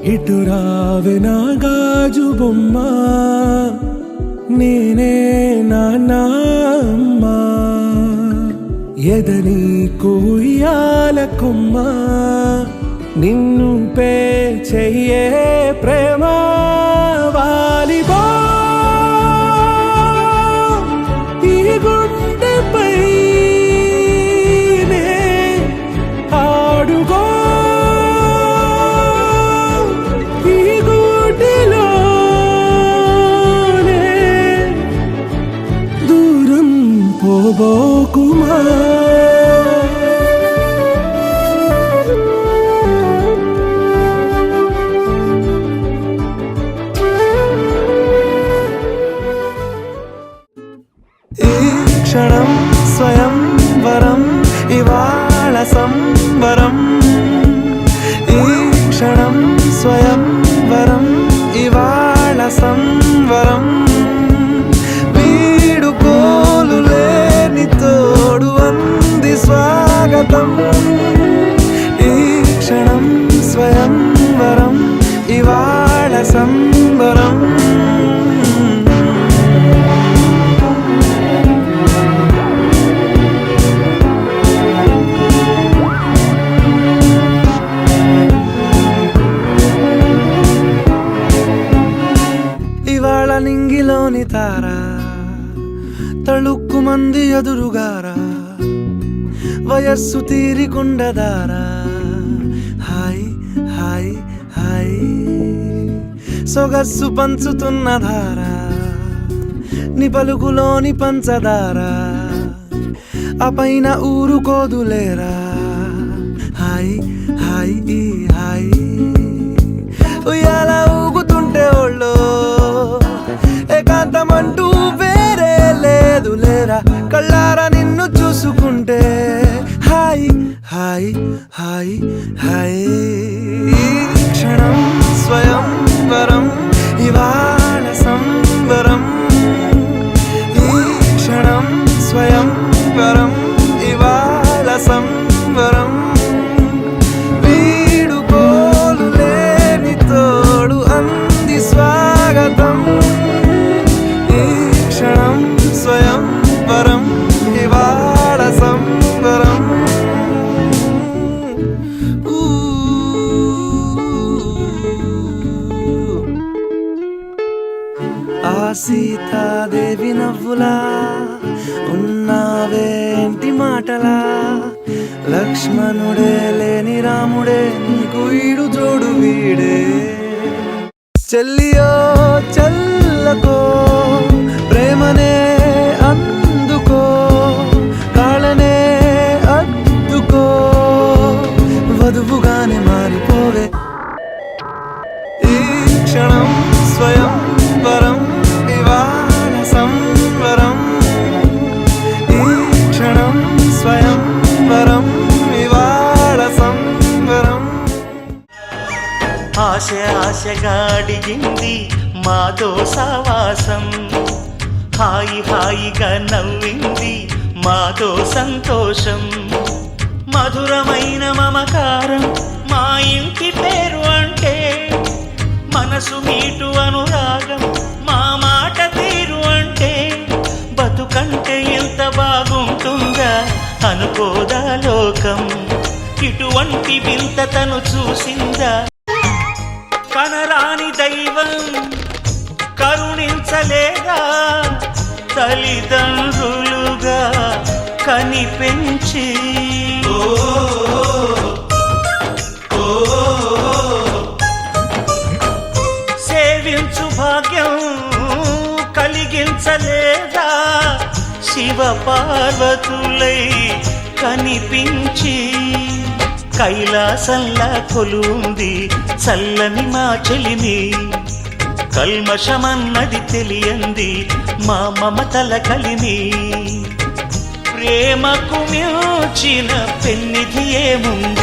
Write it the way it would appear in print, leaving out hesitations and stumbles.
ఇటు రావే నా గాజు బొమ్మ, నేనే నాన్నమ్మ. ఎదని కుయ్యాల కొమ్మ, నిన్ను పే చెయ్యే ప్రేమ వాలిబా. ఈ గుండెపై నే ఆడుగో, ఈ గుడిలోనే దూరం పోబోకుమా. క్షణం స్వయం వరం, ఇవాళ సంబరం. ఈ క్షణం స్వయం వరం, ఇవాళ సంవరం. వీడుకోలు లేని తోడు అంది స్వాగతం. ఈ క్షణం స్వయం వరం, ఇవాళ సంబరం. నింగిలోని తారా తళుక్కు మంది ఎదురుగారా, వయస్సు తీరికుండదారా. హాయ్ హాయ్ హాయ్ సొగస్సు పంచుతున్న ధారా, ని పలుకులోని పంచదారా, ఆ పైన ఊరుకోదులేరా. హాయ్ హాయ్ ఈ హాయ్ ఉయ్యాల ఊగుతుంటే ఒళ్ళో ఏకాంతమంటూ వేరే లేదు లేరా. కళ్ళారా నిన్ను చూసుకుంటే హాయ్ హాయ్ హాయ్ హాయ్. క్షణం స్వయం వరం, ఇవాళ సంబరం. ఈ క్షణం స్వయం వరం, ఇవాళ సంబరం. వీడుకోలు లేని తోడు అంది స్వాగతం. స్వయం వరం, ఇవాళ సంబరం. ఆ సీతాదేవి నవ్వులా ఉన్నావేంటి మాటలా, లక్ష్మణుడే లేని రాముడే నీకు ఈడు జోడు వీడే. చెల్లియో చల్లకో ప్రేమనే అందుకో, కాళ్ళనే అద్దుకో, వధువుగానే మారిపోవే. ఈ క్షణం స్వయం వరం, ఇవాళ సంవరం. ఈ క్షణం స్వయం వరం, ఇవాళ సంవరం. ఆశ ఆశగా అడిగింది మాతో సావాసం, హాయి హాయిగా నవ్వింది మాతో సంతోషం. మధురమైన మమకారం మా ఇంటి పేరు అంటే, మనసు మీటు అనురాగం మా మాట తీరు అంటే, బతుకంటే ఎంత బాగుంటుందా అనుకోదా లోకం. ఇటువంటి వింత తను చూసిందా, కనరాని దైవం కరుణించలేదా, తల్లిదండ్రులుగా కనిపెంచి. సేవించు భాగ్యం కలిగించలేదా, శివ పార్వతులై కనిపించి. కైలాసంలా కొలుంది చల్లని మా చెలిమి, కల్మషమన్నది తెలియంది మా మమతల కలిమి. ప్రేమకు మించిన పెన్నిధి ఏముంది,